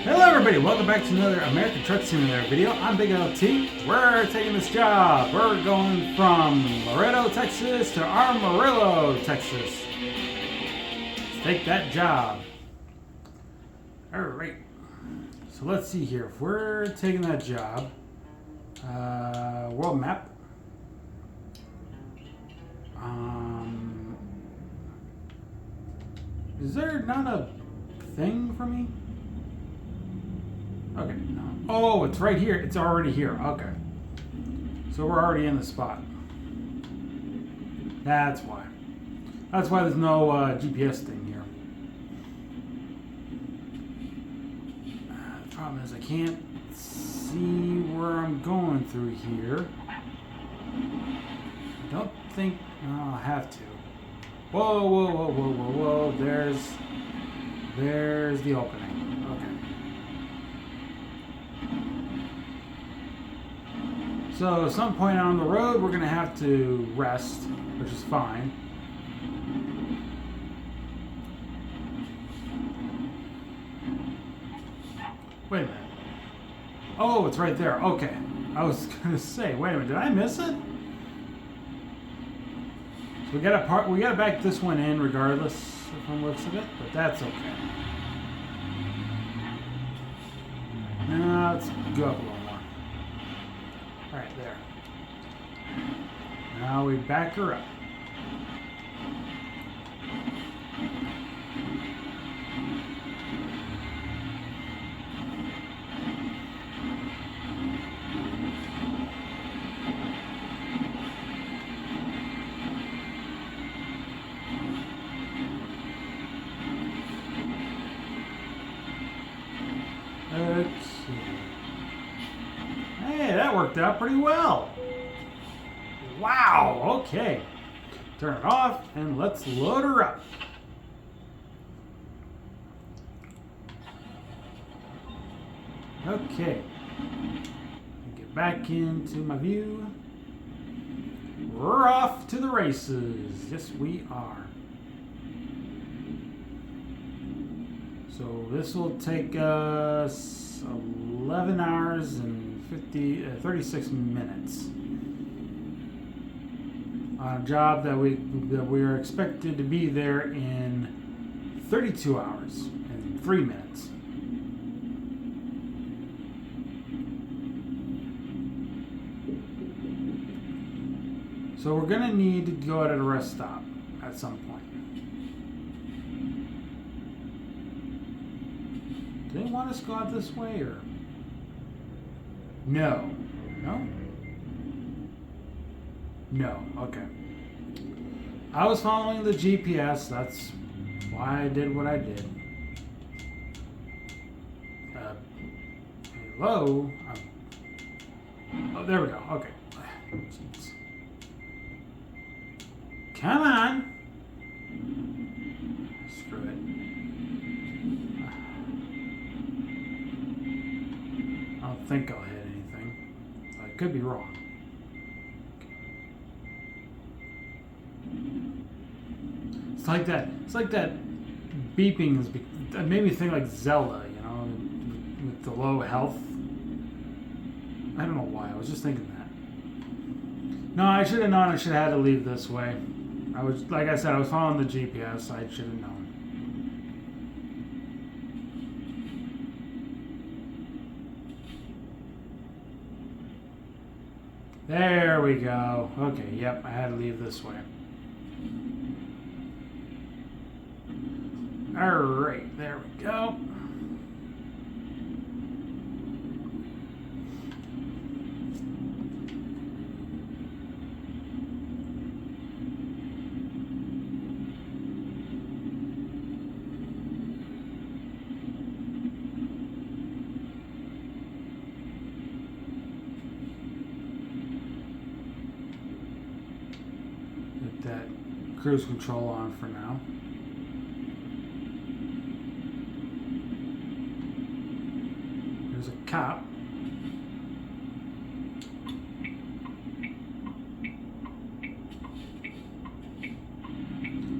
Hello everybody, welcome back to another American Truck Simulator video. I'm Big LT. We're taking this job. We're going from Laredo, Texas to Armarillo, Texas. Let's take that job. Alright, so let's see here. If we're taking that job, world map. Is there not a thing for me? Okay, no. Oh, it's right here. It's already here. Okay. So we're already in the spot. That's why. That's why there's no GPS thing here. The problem is I can't see where I'm going through here. I don't think... No, I'll have to. Whoa, whoa, whoa, whoa, whoa, whoa. There's the opening. Okay. So at some point on the road, we're going to have to rest, which is fine. Wait a minute. Oh, it's right there. Okay. I was going to say, wait a minute, did I miss it? So we got to back this one in regardless from the looks of it, but that's okay. Now let's go up a little more. Alright, there. Now we back her up. Let's see. Hey, that worked out pretty well. Wow, okay. Turn it off and let's load her up. Okay. Get back into my view. We're off to the races. Yes, we are. So this will take us 11 hours and 36 minutes on a job that we are expected to be there in 32 hours and 3 minutes. So we're gonna need to go at a rest stop at some point. Do they want us to go out this way, or? No. No? No. Okay. I was following the GPS. That's why I did what I did. Hello? Oh, there we go. Okay. Jeez. Come on! Screw it. I don't think I'll hit anything. I could be wrong. It's like that. It's like that beeping it made me think like Zelda, you know, with the low health. I don't know why. I was just thinking that. No, I should have known. I should have had to leave this way. I was, like I said, I was following the GPS. I should have known. There we go. Okay, yep, I had to leave this way. Alright, there we go. That cruise control on for now. There's a cop.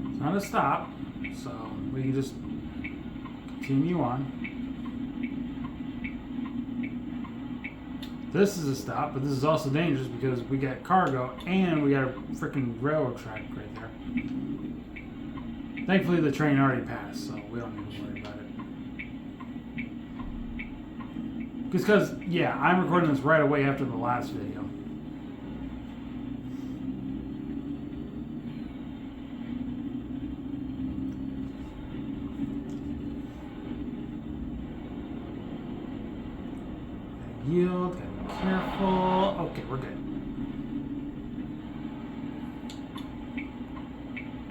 It's not a stop, so we can just continue on. This is a stop, but this is also dangerous because we got cargo and we got a freaking railroad track right there. Thankfully, the train already passed, so we don't need to worry about it. Because, yeah, I'm recording this right away after the last video. Yield, gotta be careful. Okay, we're good.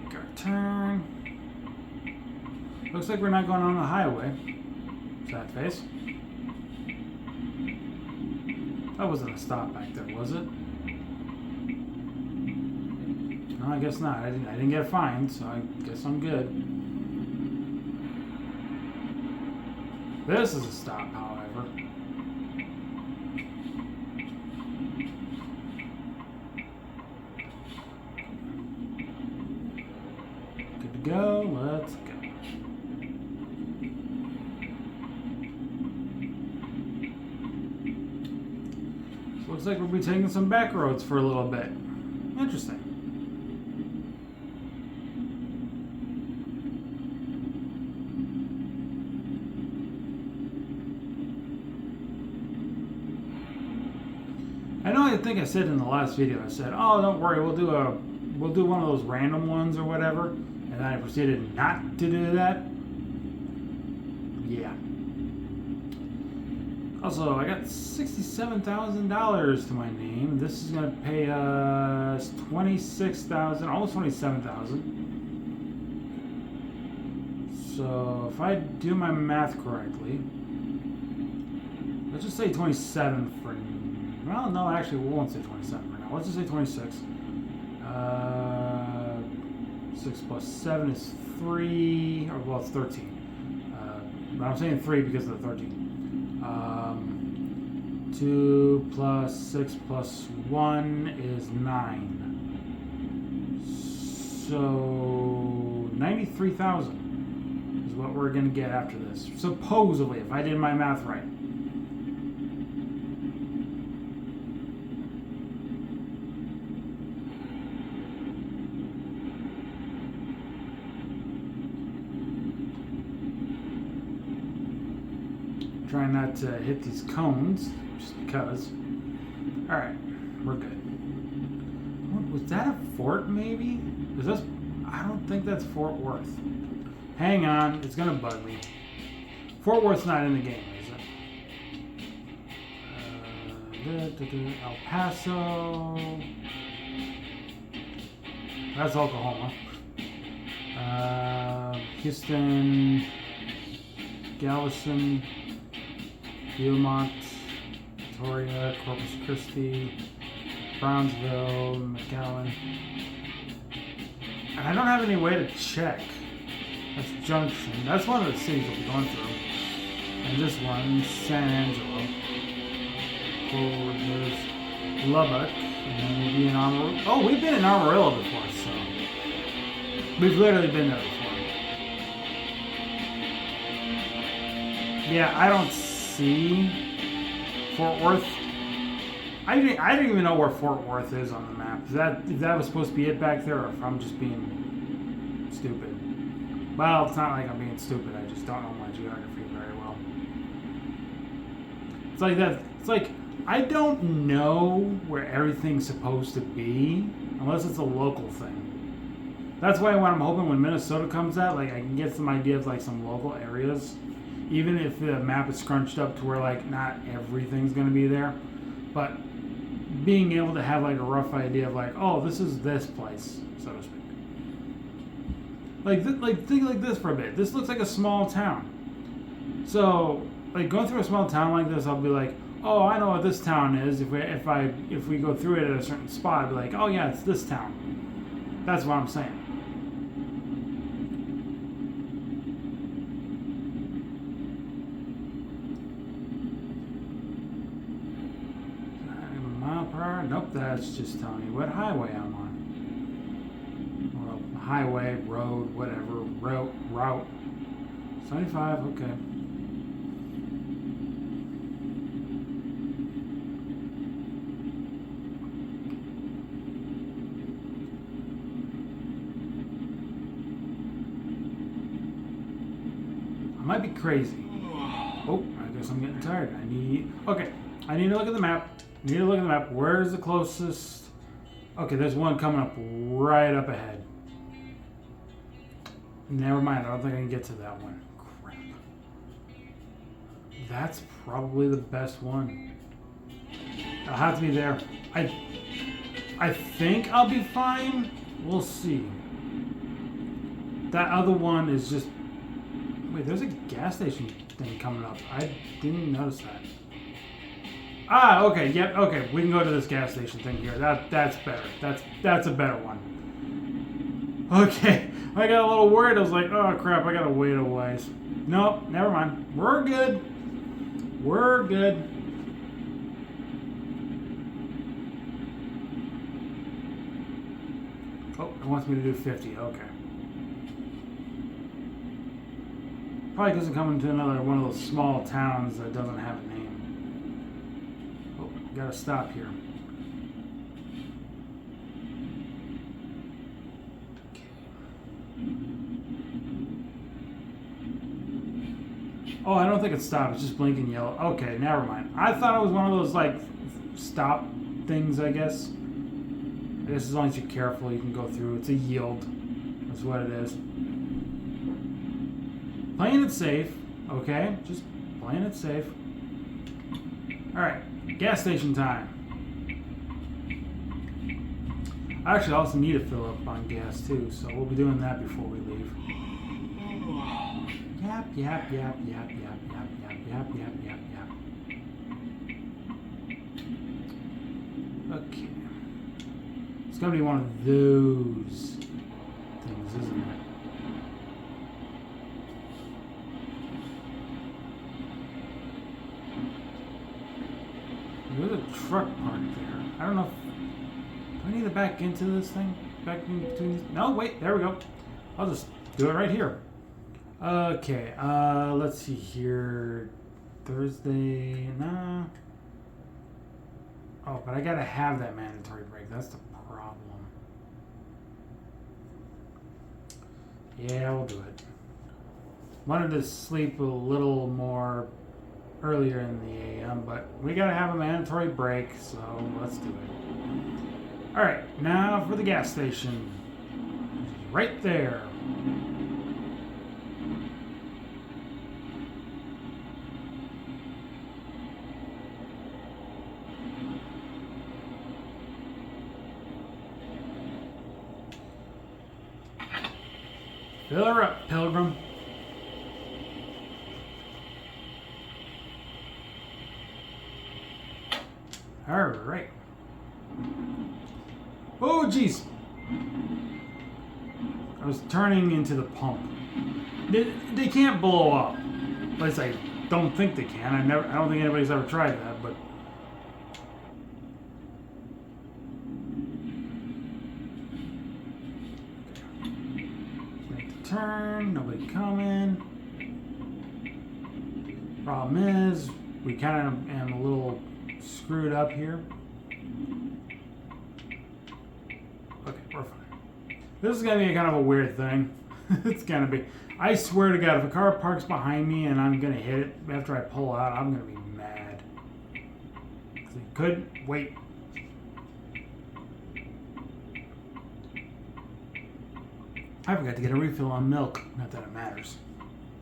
Make our turn. Looks like we're not going on the highway. Sad face. That wasn't a stop back there, was it? No, I guess not. I didn't get fined, so I guess I'm good. This is a stop, however. Good to go. Let's go. Looks like we'll be taking some back roads for a little bit. Interesting. I know. I think I said in the last video. I said, "Oh, don't worry. We'll do one of those random ones or whatever," and then I proceeded not to do that. Yeah. Also, I got $67,000 to my name. This is going to pay us $26,000, almost $27,000. So, if I do my math correctly, let's just say 27 for. Well, no, actually, we won't say 27 right now. Let's just say 26. 6 plus 7 is 3, or well, it's 13. But I'm saying 3 because of the 13. 2 plus 6 plus 1 is 9. So 93,000 is what we're going to get after this. Supposedly, if I did my math right. Trying not to hit these cones, just because. Alright, we're good. Was that a fort, maybe? Is this? I don't think that's Fort Worth. Hang on, it's gonna bug me. Fort Worth's not in the game, is it? El Paso. That's Oklahoma. Houston. Galveston. Beaumont, Victoria, Corpus Christi, Brownsville, McAllen. And I don't have any way to check. That's Junction. That's one of the cities we'll be going through. And this one, San Angelo. Cool, there's Lubbock. And then we'll be in Armarillo. Oh, we've been in Armarillo before, so. We've literally been there before. Yeah, I don't see Fort Worth. I didn't even know where Fort Worth is on the map. If that was supposed to be it back there, or if I'm just being stupid. Well, it's not like I'm being stupid. I just don't know my geography very well. It's like that. It's like I don't know where everything's supposed to be unless it's a local thing. That's why when I'm hoping when Minnesota comes out, like I can get some idea of like some local areas. Even if the map is scrunched up to where like not everything's going to be there, but being able to have like a rough idea of like, oh, this is this place, so to speak. Like think like this for a bit. This looks like a small town. So like going through a small town like this, I'll be like, oh, I know what this town is. If we go through it at a certain spot, I'll be like, oh yeah, it's this town. That's what I'm saying. Nope, that's just telling me what highway I'm on. Well, highway, road, whatever, route. 75, okay. might be crazy. Oh, I guess I'm getting tired. Okay, I need to look at the map. Where's the closest? Okay, there's one coming up right up ahead. Never mind, I don't think I can get to that one. Crap. That's probably the best one. I'll have to be there. I think I'll be fine. We'll see. That other one is just... Wait, there's a gas station thing coming up. I didn't notice that. Ah, okay, yep, okay. We can go to this gas station thing here. That's better. That's a better one. Okay, I got a little worried. I was like, oh crap, I gotta wait a ways. Nope, never mind. We're good. We're good. Oh, it wants me to do 50. Okay. Probably doesn't come into another one of those small towns that doesn't have a name. Oh, gotta stop here. Oh, I don't think it stopped. It's just blinking yellow. Okay, never mind. I thought it was one of those, like, stop things, I guess. I guess as long as you're careful, you can go through. It's a yield. That's what it is. Playing it safe, okay? Just playing it safe. Alright, gas station time. I actually also need to fill up on gas too, so we'll be doing that before we leave. Yap. Okay. It's gonna be one of those things, isn't it? There's a truck parked there. I don't know if... Do I need to back into this thing? Back in between these... No, wait, there we go. I'll just do it right here. Okay, let's see here. Thursday... Nah. Oh, but I gotta have that mandatory break. That's the problem. Yeah, we'll do it. Wanted to sleep a little more earlier in the AM, but we gotta have a mandatory break, so let's do it. Alright, now for the gas station. Right there. Fill her up, Pilgrim. All right. Oh, jeez. I was turning into the pump. They can't blow up. At least I don't think they can. I don't think anybody's ever tried that, but. Make the turn. Nobody coming. Problem is, we kind of am a little screwed up here. Okay, we're fine. This is gonna be kind of a weird thing. It's gonna be. I swear to God, if a car parks behind me and I'm gonna hit it after I pull out, I'm gonna be mad. He couldn't wait. I forgot to get a refill on milk. Not that it matters.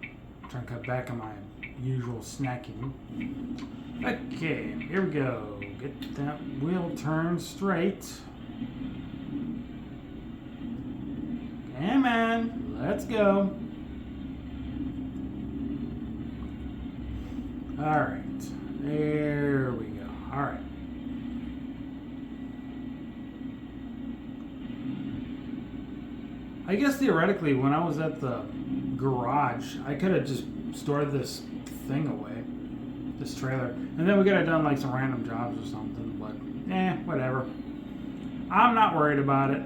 I'm trying to cut back on my usual snacking. Okay, here we go. Get that wheel turned straight. Come on, let's go. Alright, there we go. Alright. I guess theoretically, when I was at the garage, I could have just stored this thing away. This trailer. And then we could have done like some random jobs or something, but whatever. I'm not worried about it.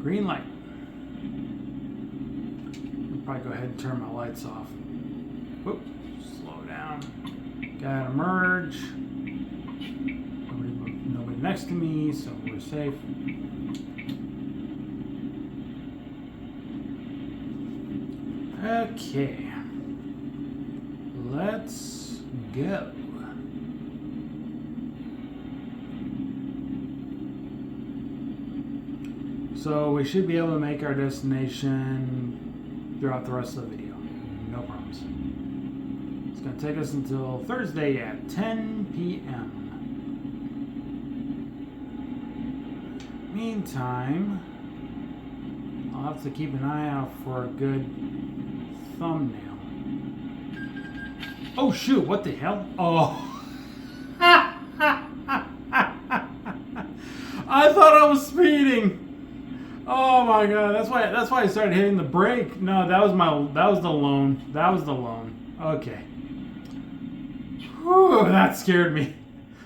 Green light. I'll probably go ahead and turn my lights off. Whoop, slow down. Gotta merge. Nobody next to me, so we're safe. Okay. Let's go. So we should be able to make our destination throughout the rest of the video. No problems. It's going to take us until Thursday at 10 p.m. Meantime, I'll have to keep an eye out for a good thumbnail. Oh shoot, what the hell? Oh. I thought I was speeding. Oh my god, that's why I started hitting the brake. No, that was the loan. That was the loan. Okay. Whew, that scared me.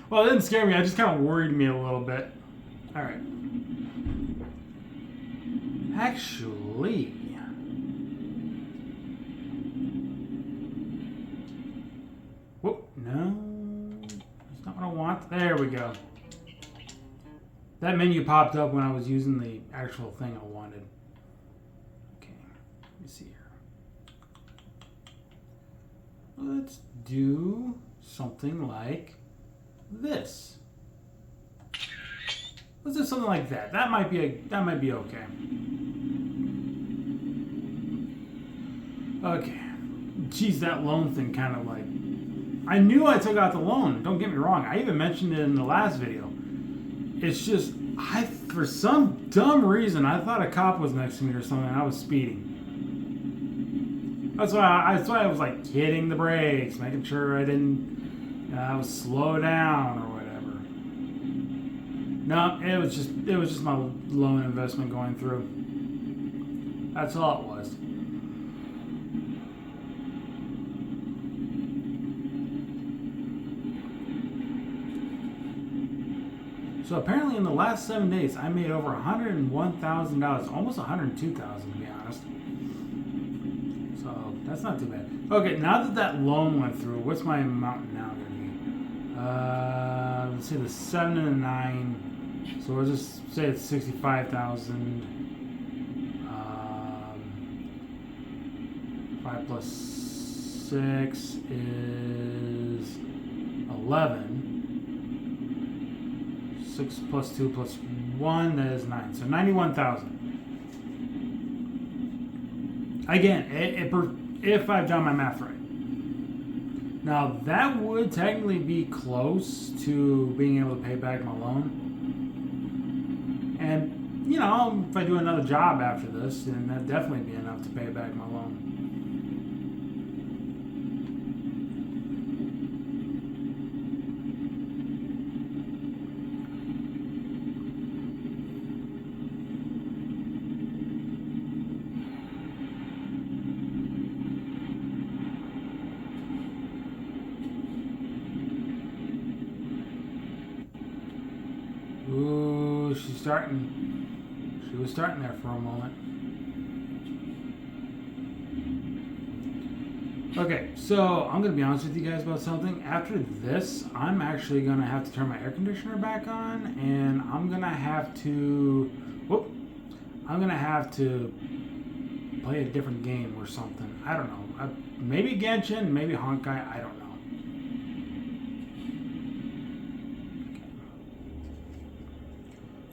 Well, it didn't scare me, it just kind of worried me a little bit. Alright. Actually, whoop, no, that's not what I want. There we go. That menu popped up when I was using the actual thing I wanted. Okay, let me see here. Let's do something like this. Let's do something like that. That might be okay. Okay. Geez, that loan thing kind of like... I knew I took out the loan. Don't get me wrong. I even mentioned it in the last video. It's just, for some dumb reason, I thought a cop was next to me or something, and I was speeding. That's why I was like hitting the brakes, making sure I didn't, I was slow down or whatever. No, it was just my loan investment going through. That's all it was. So apparently in the last 7 days, I made over $101,000, almost $102,000 to be honest. So that's not too bad. Okay, now that loan went through, what's my amount now going to be? Let's see, the 7 and the 9. So we'll just say it's 65,000. 5 plus 6 is 11. 6 plus 2 plus 1, that is 9. So 91,000. Again, if I've done my math right. Now, that would technically be close to being able to pay back my loan. And, you know, if I do another job after this, then that'd definitely be enough to pay back my loan. Ooh, she was starting there for a moment. Okay, so I'm going to be honest with you guys about something. After this, I'm actually going to have to turn my air conditioner back on, and I'm going to have to play a different game or something. I don't know. Maybe Genshin, maybe Honkai, I don't know.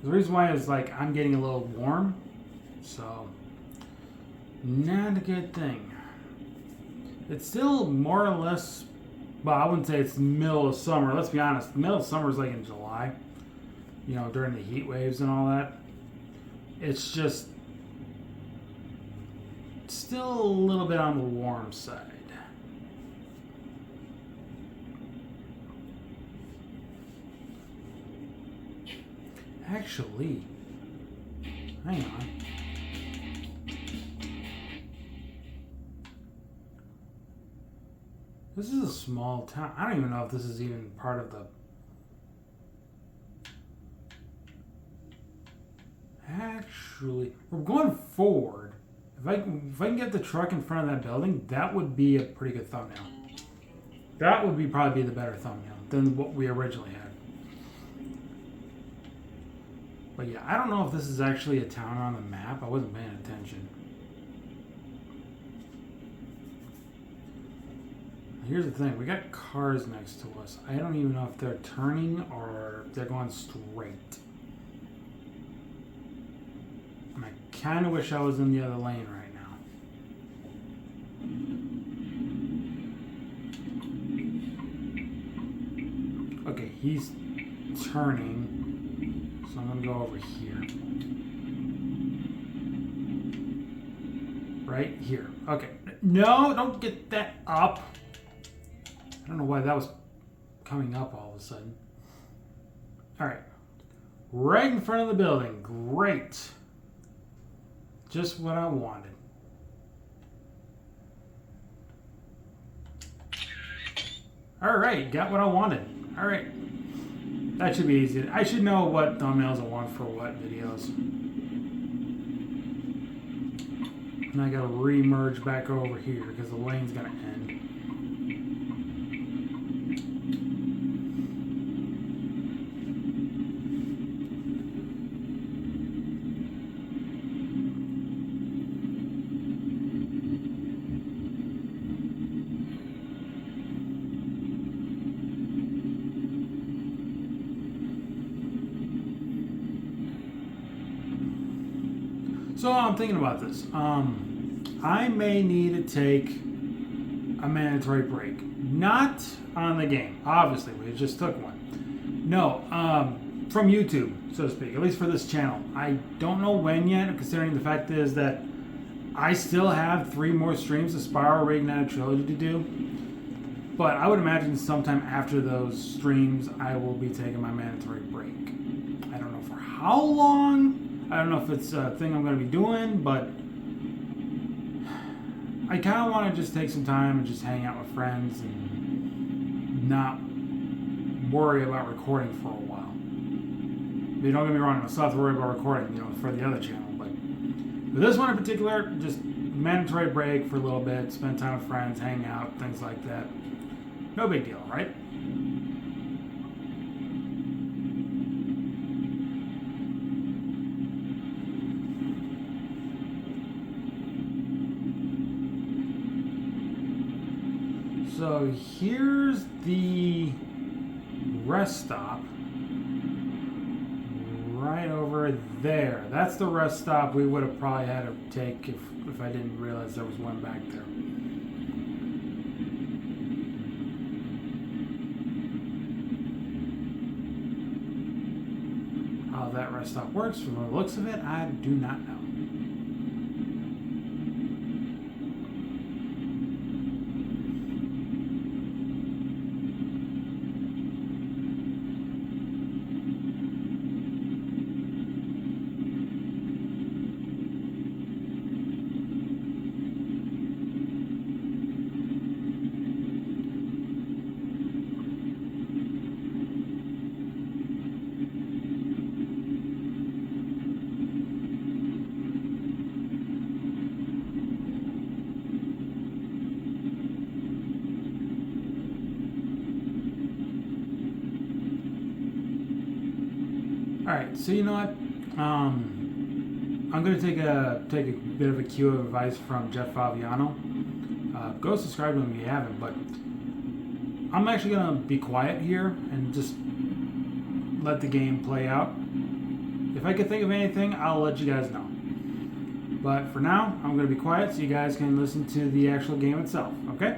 The reason why is like I'm getting a little warm, so not a good thing. It's still more or less, well, I wouldn't say it's the middle of summer. Let's be honest, the middle of summer is like in July, you know, during the heat waves and all that. It's just still a little bit on the warm side. Actually, hang on. This is a small town. I don't even know if this is even part of the... Actually, we're going forward. If I can get the truck in front of that building, that would be a pretty good thumbnail. That would probably be the better thumbnail than what we originally had. But yeah, I don't know if this is actually a town on the map. I wasn't paying attention. Here's the thing. We got cars next to us. I don't even know if they're turning or they're going straight. And I kind of wish I was in the other lane right now. Okay, he's turning. So I'm going to go over here. Right here. Okay. No, don't get that up. I don't know why that was coming up all of a sudden. Alright. Right in front of the building. Great. Just what I wanted. Alright, got what I wanted. Alright. That should be easy. I should know what thumbnails I want for what videos. And I gotta re-merge back over here because the lane's gonna end. So I'm thinking about this. I may need to take a mandatory break. Not on the game. Obviously, we just took one. No, from YouTube, so to speak. At least for this channel. I don't know when yet, considering the fact is that I still have 3 more streams of Spiral Reignited Trilogy to do. But I would imagine sometime after those streams, I will be taking my mandatory break. I don't know for how long. I don't know if it's a thing I'm going to be doing, but I kind of want to just take some time and just hang out with friends and not worry about recording for a while. I mean, don't get me wrong, I still have to worry about recording, for the other channel, but for this one in particular, just mandatory break for a little bit, spend time with friends, hang out, things like that. No big deal, right? So here's the rest stop right over there. That's the rest stop we would have probably had to take if I didn't realize there was one back there. How that rest stop works from the looks of it, I do not know. Alright, so you know what? I'm going to take a bit of a cue of advice from Jeff Favignano. Go subscribe to him if you haven't, but I'm actually going to be quiet here and just let the game play out. If I can think of anything, I'll let you guys know. But for now, I'm going to be quiet so you guys can listen to the actual game itself, okay?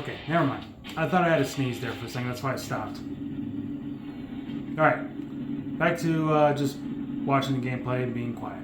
Okay, never mind. I thought I had a sneeze there for a second. That's why I stopped. Alright. Back to just watching the gameplay and being quiet.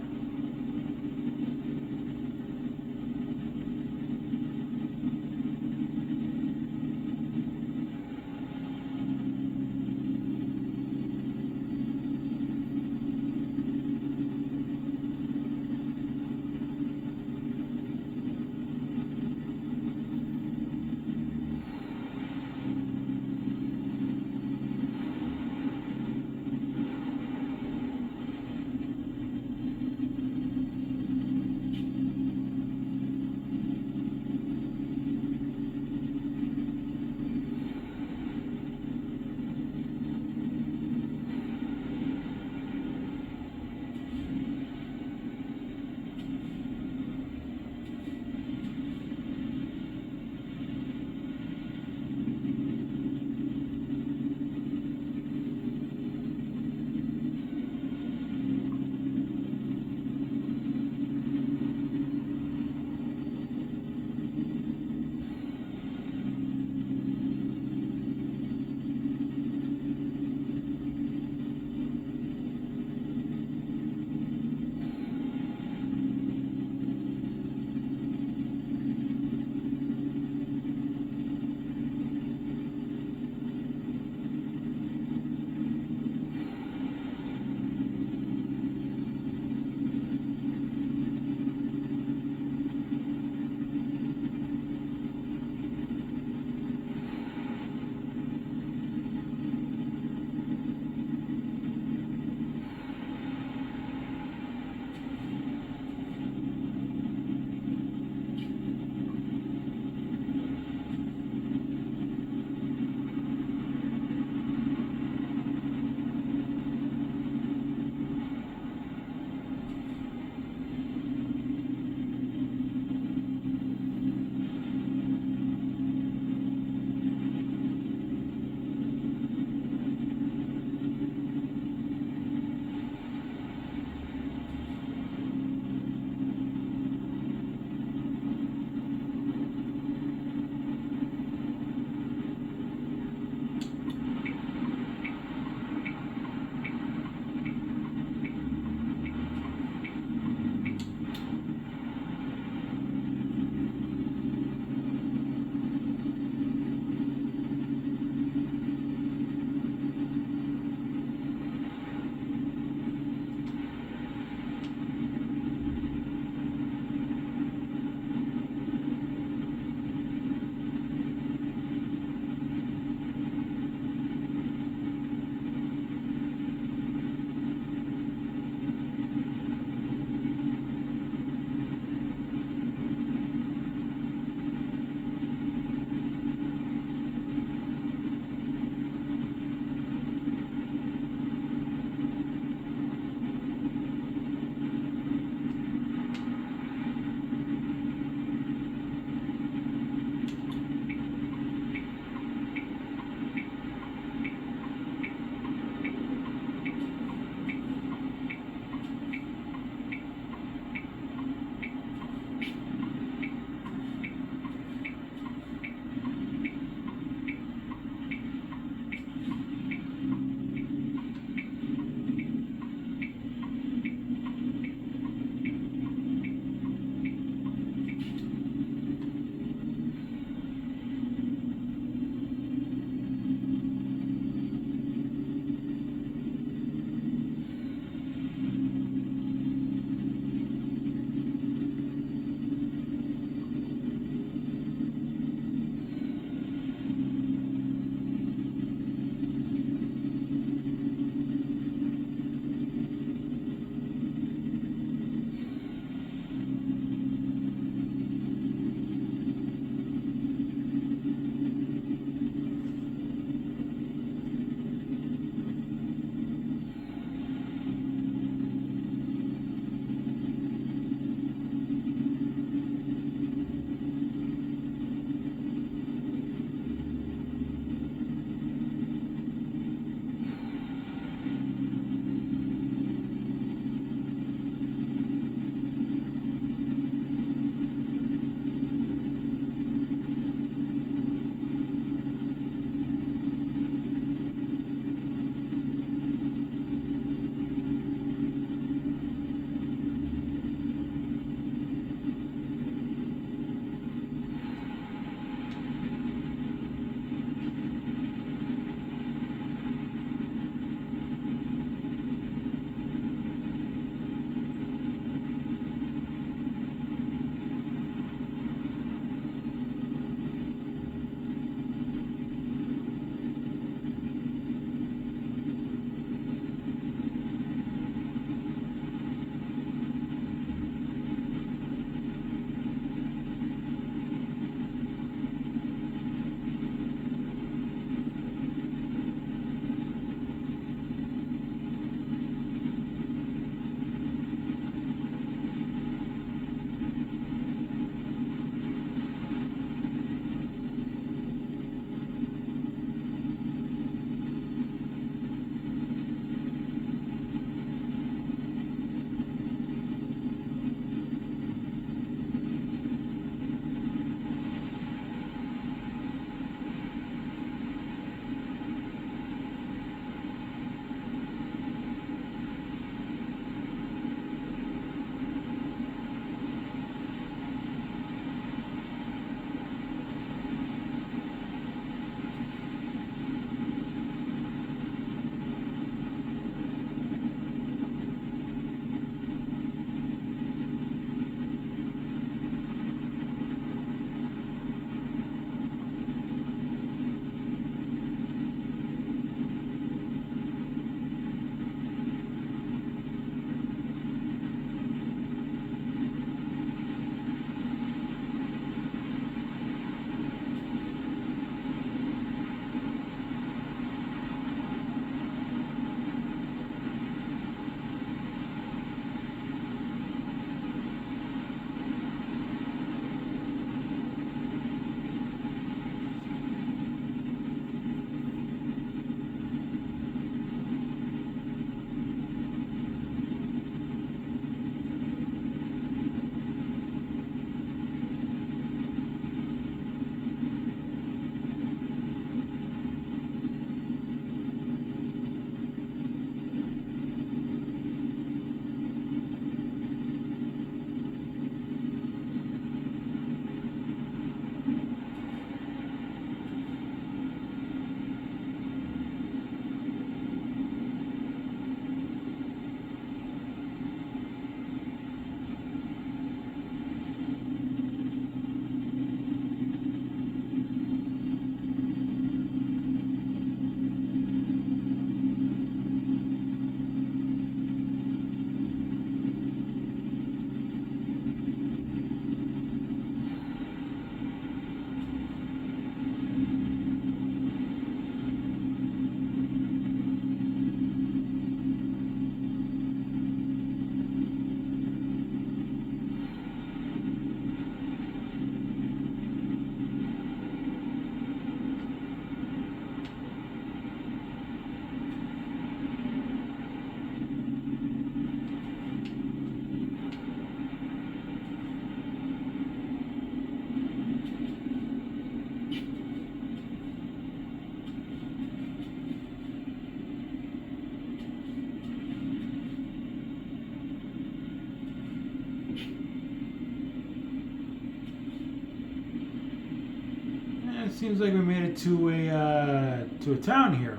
seems like we made it to a town here.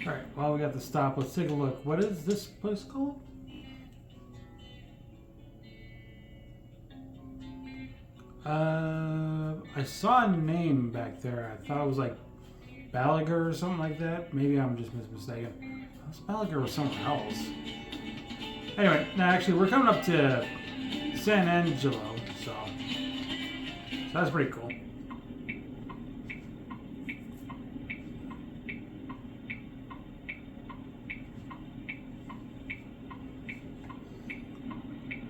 All right. Well, we got the stop. Let's take a look. What is this place called? I saw a name back there. I thought it was like Balaguer or something like that. Maybe I'm just mistaken. Balaguer was something else. Anyway, now actually we're coming up to San Angelo, so that's pretty cool.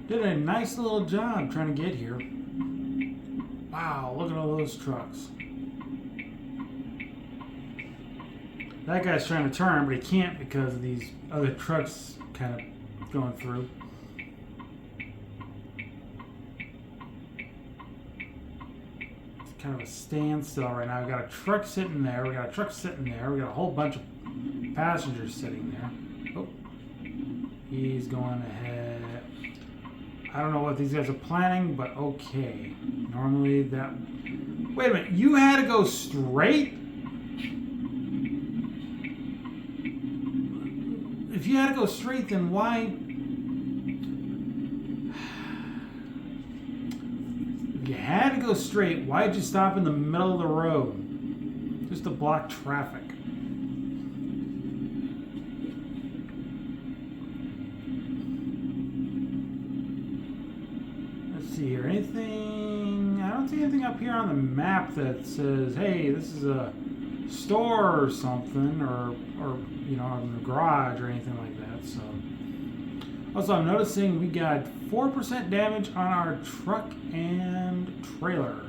Did a nice little job trying to get here. Wow, look at all those trucks. That guy's trying to turn, but he can't because of these other trucks kind of going through. It's kind of a standstill right now. We got a truck sitting there. We got a truck sitting there. We got a whole bunch of passengers sitting there. Oh, he's going ahead. I don't know what these guys are planning, but okay. Normally that... Wait a minute, you had to go straight? If you had to go straight, then why... If you had to go straight, why'd you stop in the middle of the road? Just to block traffic. See here, anything? I don't see anything up here on the map that says, "Hey, this is a store or something," or you know, in a garage or anything like that. So, also, I'm noticing we got 4% damage on our truck and trailer.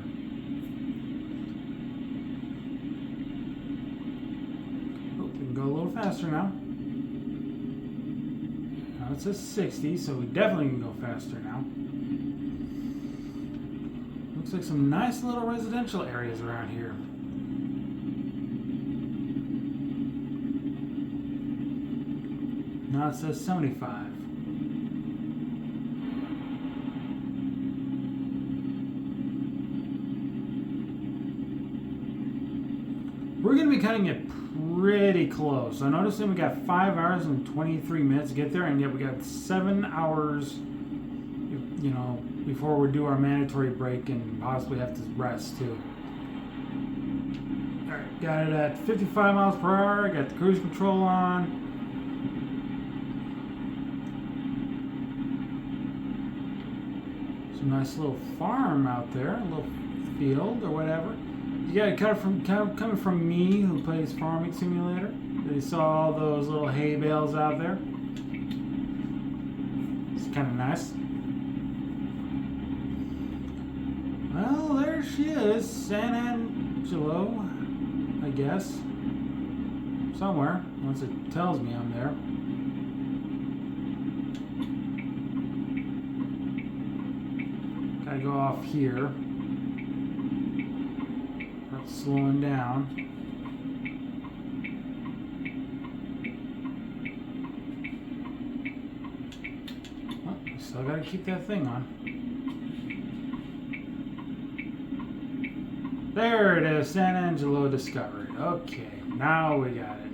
Oh, we can go a little faster now. Now it says 60, so we definitely can go faster now. Looks like some nice little residential areas around here. Now it says 75. We're going to be cutting it pretty close. I noticed that we got 5 hours and 23 minutes to get there, and yet we got 7 hours, you know, before we do our mandatory break and possibly have to rest too. Alright, got it at 55 miles per hour, got the cruise control on. Some nice little farm out there, a little field or whatever. You got it coming from me who plays Farming Simulator. They saw all those little hay bales out there. It's kind of nice. Well, there she is, San Angelo, I guess. Somewhere, once it tells me I'm there. Gotta go off here. Not slowing down. Well, still gotta keep that thing on. There it is, San Angelo discovered. Okay, now we got it.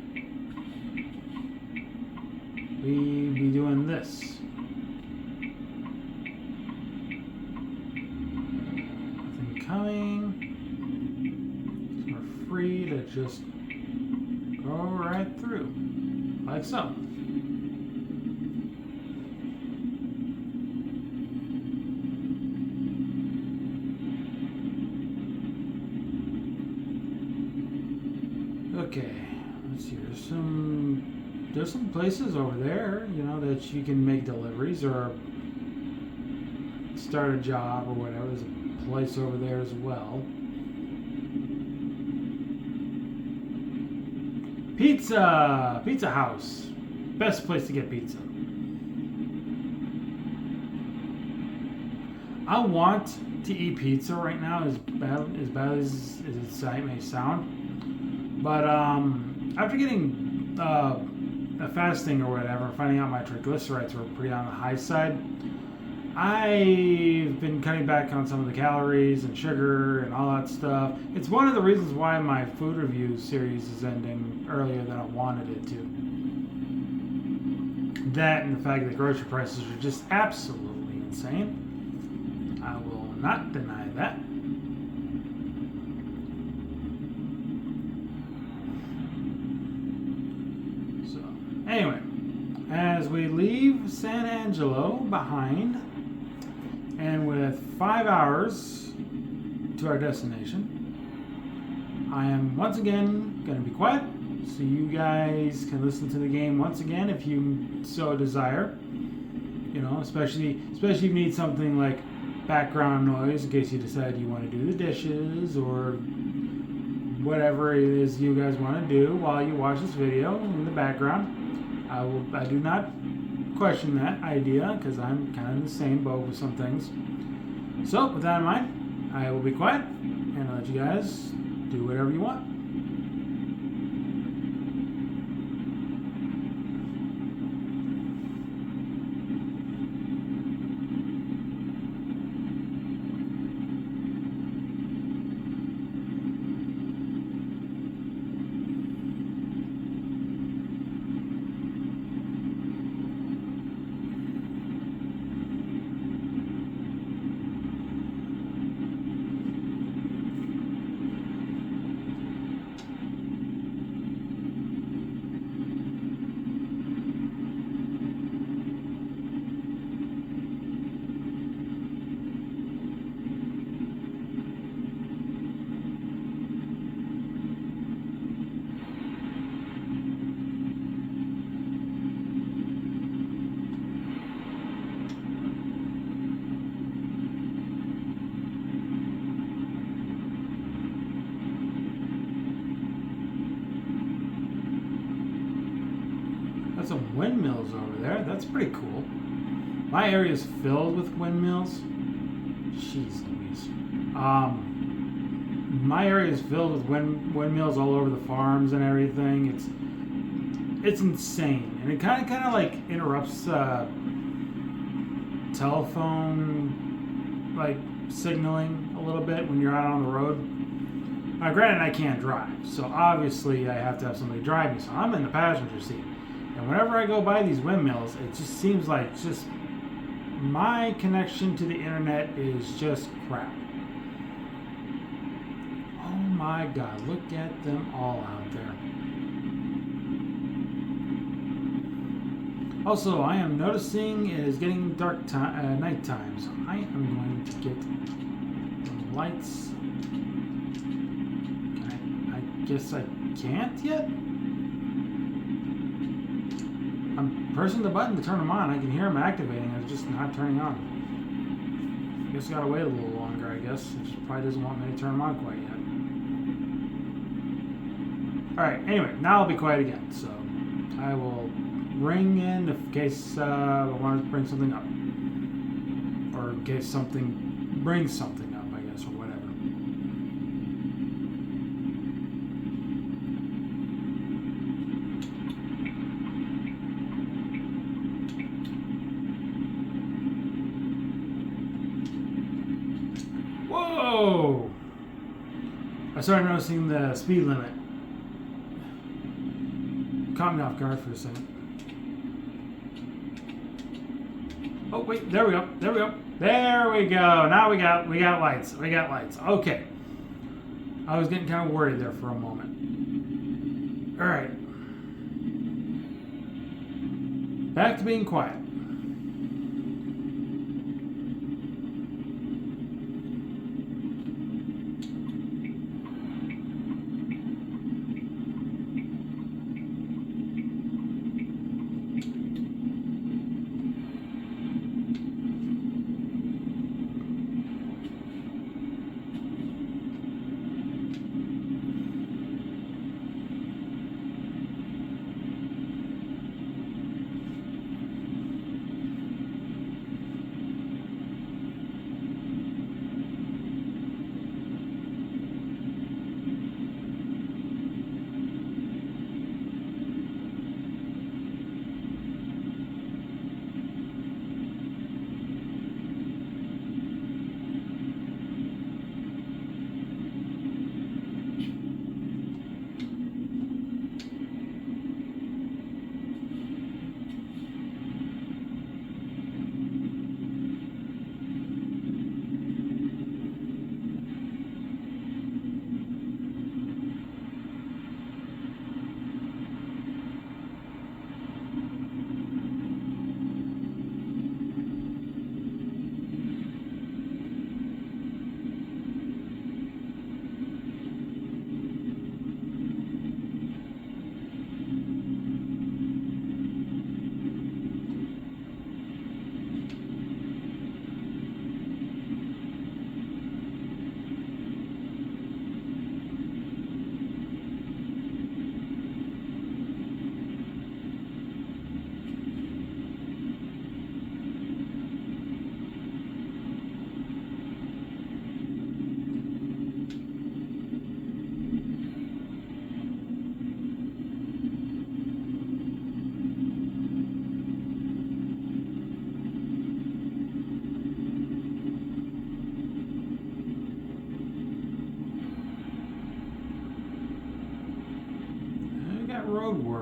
We be doing this. Nothing coming. So we're free to just go right through, like so. Okay, let's see. There's some places over there, you know, that you can make deliveries or start a job or whatever. There's a place over there as well. Pizza House, best place to get pizza. I want to eat pizza right now, as bad as it may sound. But after getting fasting or whatever, finding out my triglycerides were pretty on the high side, I've been cutting back on some of the calories and sugar and all that stuff. It's one of the reasons why my food review series is ending earlier than I wanted it to. That and the fact that grocery prices are just absolutely insane. I will not deny that. So, anyway, as we leave San Angelo behind, and with 5 hours to our destination, I am once again going to be quiet so you guys can listen to the game once again if you so desire. You know, especially if you need something like background noise in case you decide you want to do the dishes or whatever it is you guys want to do while you watch this video in the background. I do not question that idea because I'm kind of in the same boat with some things. So with that in mind, I will be quiet and I'll let you guys do whatever you want. Some windmills over there. That's pretty cool. My area is filled with windmills. Jeez Louise. My area is filled with windmills all over the farms and everything. It's insane, and it kind of like interrupts telephone like signaling a little bit when you're out on the road. Now, granted, I can't drive, so obviously I have to have somebody drive me. So I'm in the passenger seat. And whenever I go by these windmills, it just seems like just my connection to the internet is just crap. Oh my God, look at them all out there. Also, I am noticing it is getting dark nighttime, so I am going to get the lights. I guess I can't yet? I'm pressing the button to turn them on. I can hear them activating. It's just not turning on. I guess I gotta wait a little longer, I guess. It just probably doesn't want me to turn them on quite yet. Alright, anyway, now I'll be quiet again. So I will ring in in case I want to bring something up. Or in case something brings something up, I guess, or whatever. Whoa! I started noticing the speed limit. Caught me off guard for a second. Oh wait, there we go. There we go. There we go. Now we got lights. We got lights. Okay. I was getting kind of worried there for a moment. All right. Back to being quiet.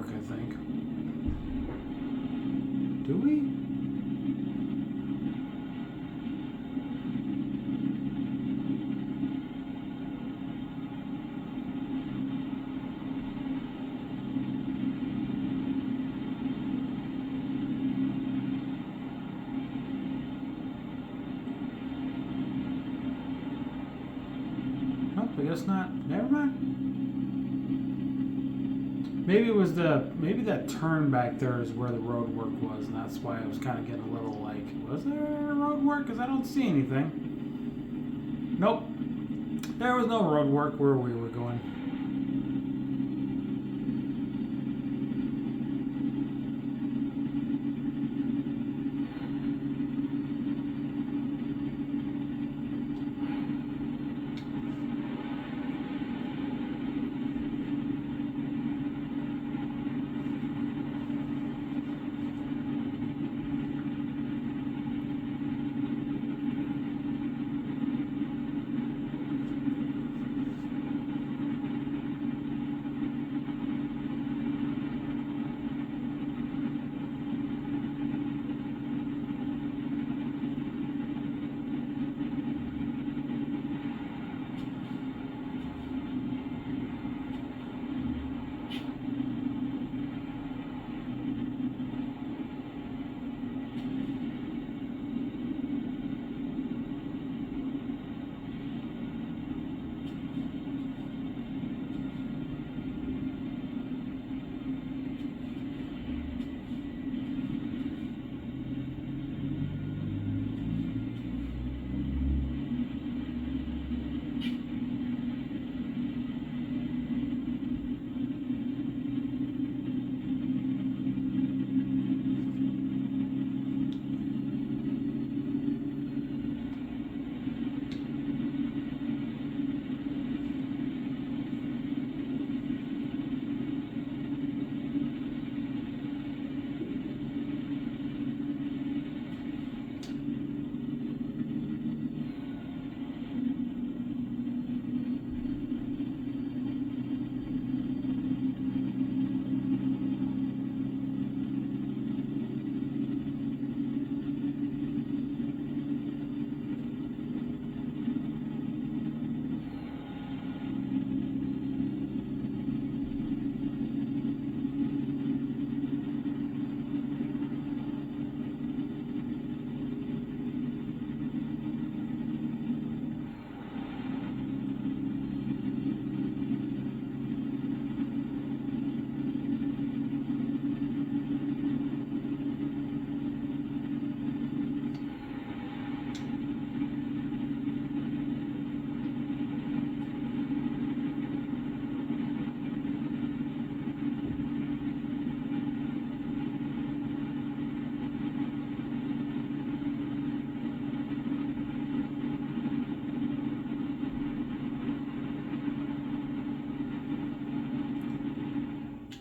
work, I think. Do we? Nope, I guess not. Never mind. Maybe it was maybe that turn back there is where the road work was, and that's why I was kind of getting a little like, was there road work? Because I don't see anything. Nope. There was no road work where we were going.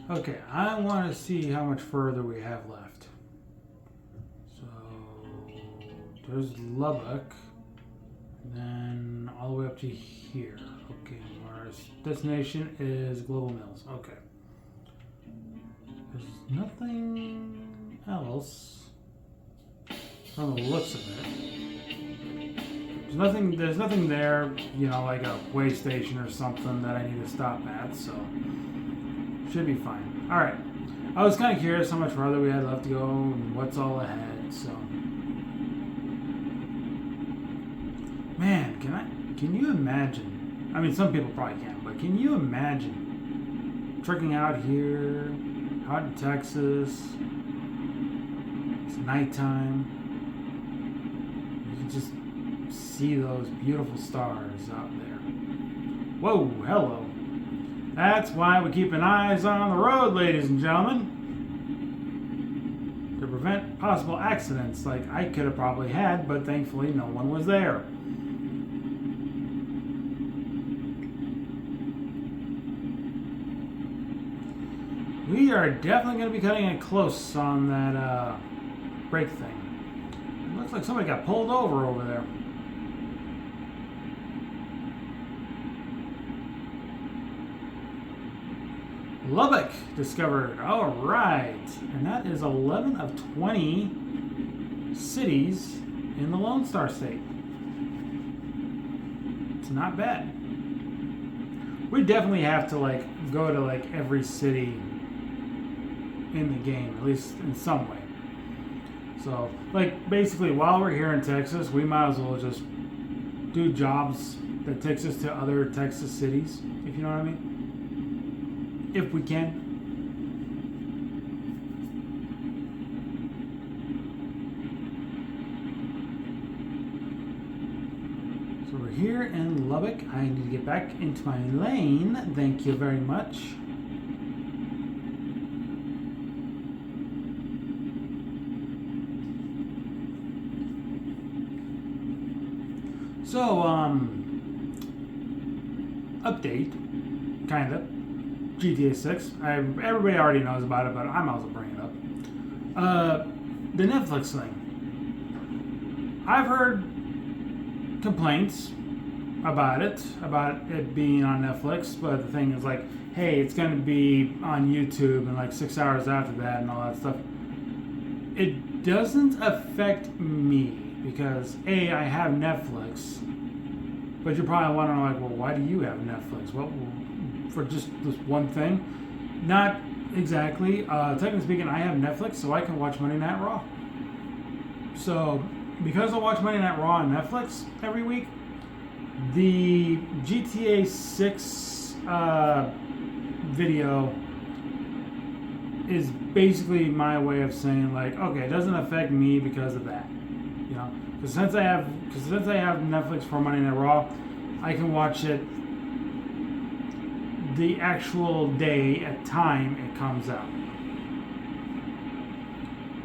Okay, I want to see how much further we have left. So, there's Lubbock, and then all the way up to here. Okay, our destination is Global Mills. Okay. There's nothing else from the looks of it. There's nothing there, you know, like a way station or something that I need to stop at, so should be fine. Alright. I was kind of curious how much farther we had left to go and what's all ahead, so. Man, can you imagine? I mean, some people probably can't, but can you imagine trekking out here, out in Texas? It's nighttime. You can just see those beautiful stars out there. Whoa, hello. That's why we keep an eyes on the road, ladies and gentlemen. To prevent possible accidents like I could have probably had, but thankfully no one was there. We are definitely going to be cutting it close on that brake thing. It looks like somebody got pulled over there. Lubbock discovered. All right. And that is 11 of 20 cities in the Lone Star State. It's not bad. We definitely have to go to every city in the game, at least in some way. So basically while we're here in Texas, we might as well just do jobs that takes us to other Texas cities, if you know what I mean. If we can. So we're here in Lubbock. I need to get back into my lane. Thank you very much. So, update, kind of, GTA 6. Everybody already knows about it, but I might as well bring it up. The Netflix thing. I've heard complaints about it being on Netflix, but the thing is hey, it's going to be on YouTube in 6 hours after that and all that stuff. It doesn't affect me. Because I have Netflix, but you're probably wondering well, why do you have Netflix? Well, for just this one thing? Not exactly. Technically speaking, I have Netflix, so I can watch Monday Night Raw. So, because I watch Monday Night Raw on Netflix every week, the GTA 6 video is basically my way of saying okay, it doesn't affect me because of that. You know, because since I have Netflix for Monday Night Raw, I can watch it the actual day at time it comes out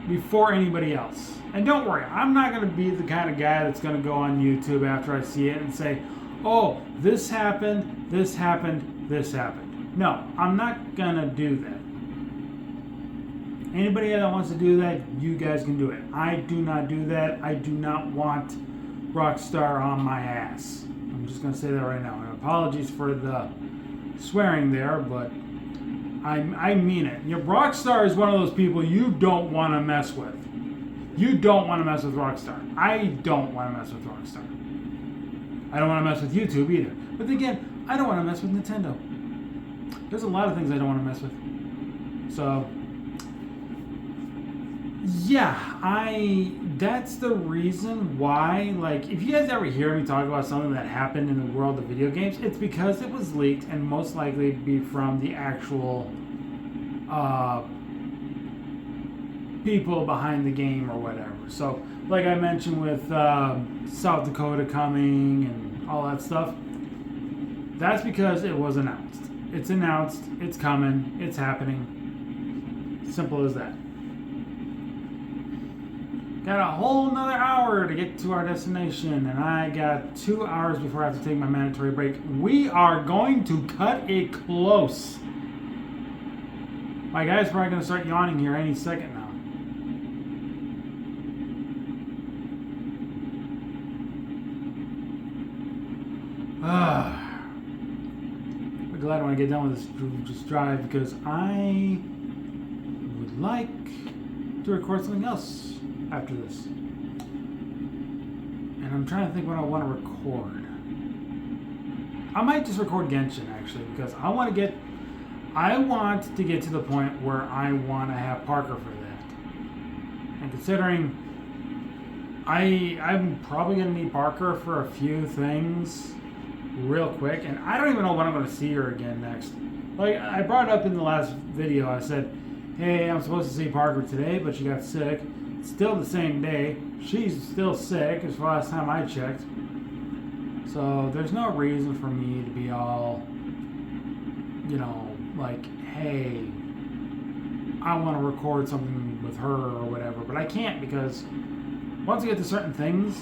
before anybody else. And don't worry, I'm not going to be the kind of guy that's going to go on YouTube after I see it and say, "Oh, this happened, this happened, this happened." No, I'm not going to do that. Anybody that wants to do that, you guys can do it. I do not do that. I do not want Rockstar on my ass. I'm just going to say that right now. And apologies for the swearing there, but I mean it. Rockstar is one of those people you don't want to mess with. You don't want to mess with Rockstar. I don't want to mess with Rockstar. I don't want to mess with YouTube either. But again, I don't want to mess with Nintendo. There's a lot of things I don't want to mess with. So... yeah, that's the reason why, if you guys ever hear me talk about something that happened in the world of video games, it's because it was leaked and most likely be from the actual people behind the game or whatever. So, like I mentioned with South Dakota coming and all that stuff, that's because it was announced. It's announced, it's coming, it's happening. Simple as that. Got a whole nother hour to get to our destination, and I got 2 hours before I have to take my mandatory break. We are going to cut it close. My guy's probably going to start yawning here any second now. I'm glad when I get done with this drive because I would like to record something else after this. And I'm trying to think what I want to record. I might just record Genshin actually because I want to get to the point where I want to have Parker for that. And considering I'm probably going to need Parker for a few things real quick, and I don't even know when I'm going to see her again next. I brought it up in the last video. I said, hey, I'm supposed to see Parker today, but she got sick. Still the same day. She's still sick as far as time I checked. So there's no reason for me to be all, hey, I want to record something with her or whatever. But I can't because once I get to certain things,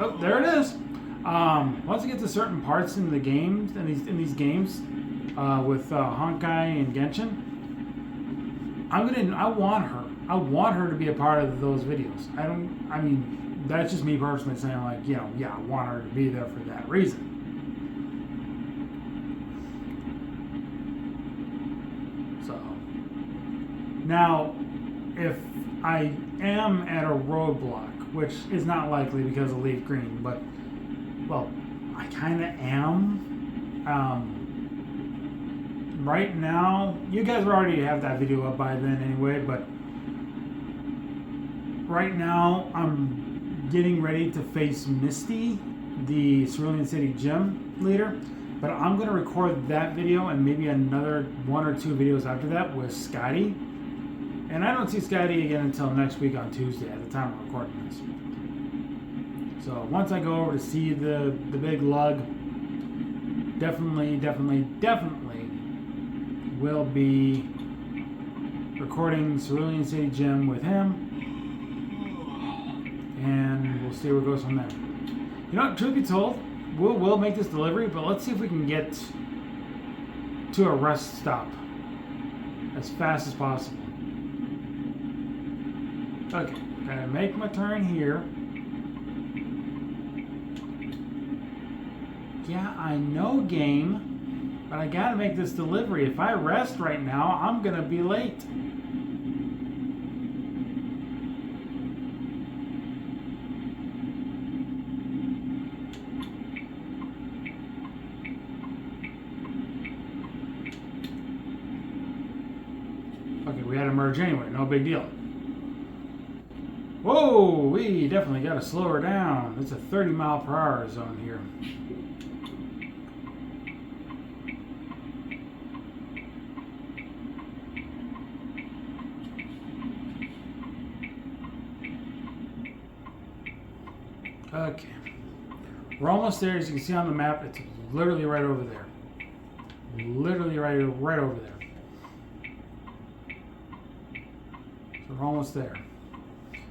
oh, there it is. Once I get to certain parts in the games, in these games, with Honkai and Genshin, I want her to be a part of those videos. That's just me personally saying I want her to be there for that reason. Now, if I am at a roadblock, which is not likely because of leaf green, but, well, I kind of am. Right now, you guys already have that video up by then anyway, but right now I'm getting ready to face Misty, the Cerulean City Gym leader, but I'm going to record that video and maybe another 1 or 2 videos after that with Scotty. And I don't see Scotty again until next week on Tuesday at the time of recording this. So once I go over to see the big lug, definitely will be recording Cerulean City Gym with him, and we'll see where it goes from there. You know what, truth be told, we'll make this delivery, but let's see if we can get to a rest stop as fast as possible. Okay, gotta make my turn here. Yeah, I know, game. But I gotta make this delivery. If I rest right now, I'm gonna be late. Okay, we had to merge anyway, no big deal. Whoa, we definitely gotta slow her down. It's a 30-mile-per-hour zone here. Okay, we're almost there. As you can see on the map, it's literally right over there. Literally right over there. So we're almost there.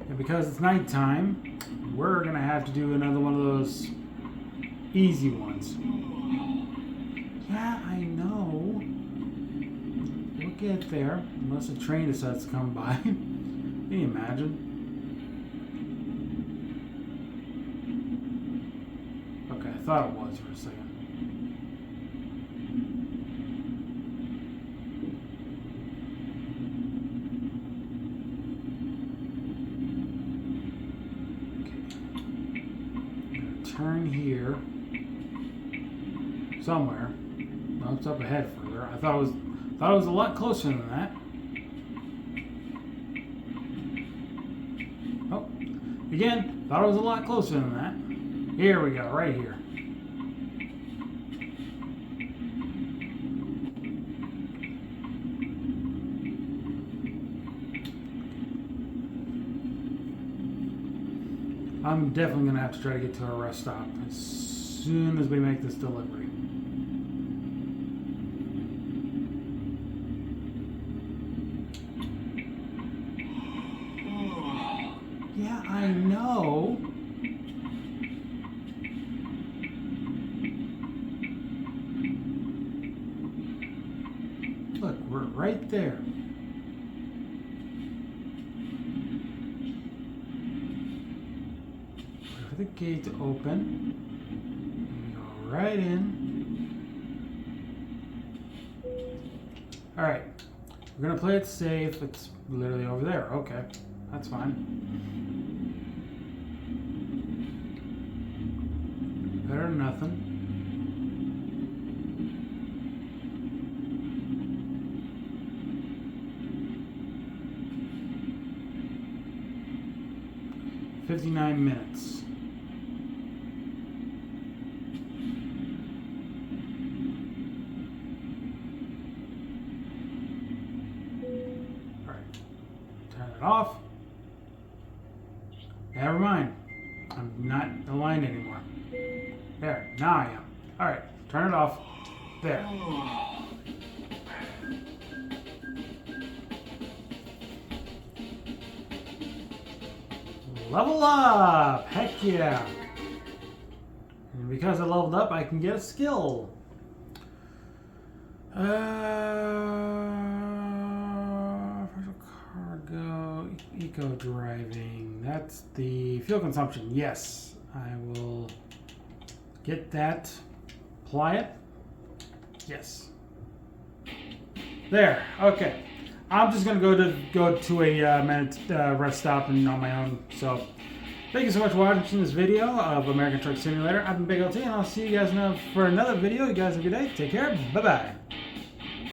And because it's nighttime, we're gonna have to do another one of those easy ones. Yeah, I know. We'll get there, unless a train decides to come by. Can you imagine? I thought it was for a second. Okay. I'm gonna turn here somewhere. Well, it's up ahead further. I thought it was a lot closer than that. Oh, again, thought it was a lot closer than that. Here we go, right here. I'm definitely going to have to try to get to a rest stop as soon as we make this delivery. Yeah, I know. Look, we're right there. The gate open. We go right in. Alright. We're gonna play it safe. It's literally over there. Okay. That's fine. Better than nothing. $59 minutes. Off. Never mind. I'm not aligned anymore. There. Now I am. Alright. Turn it off. There. Level up! Heck yeah! And because I leveled up, I can get a skill. Eco driving. That's the fuel consumption. Yes, I will get that. Apply it. Yes. There. Okay. I'm just gonna go to a minute rest stop and on my own. So thank you so much for watching this video of American Truck Simulator. I've been Big LT, and I'll see you guys now for another video. You guys have a good day. Take care. Bye bye.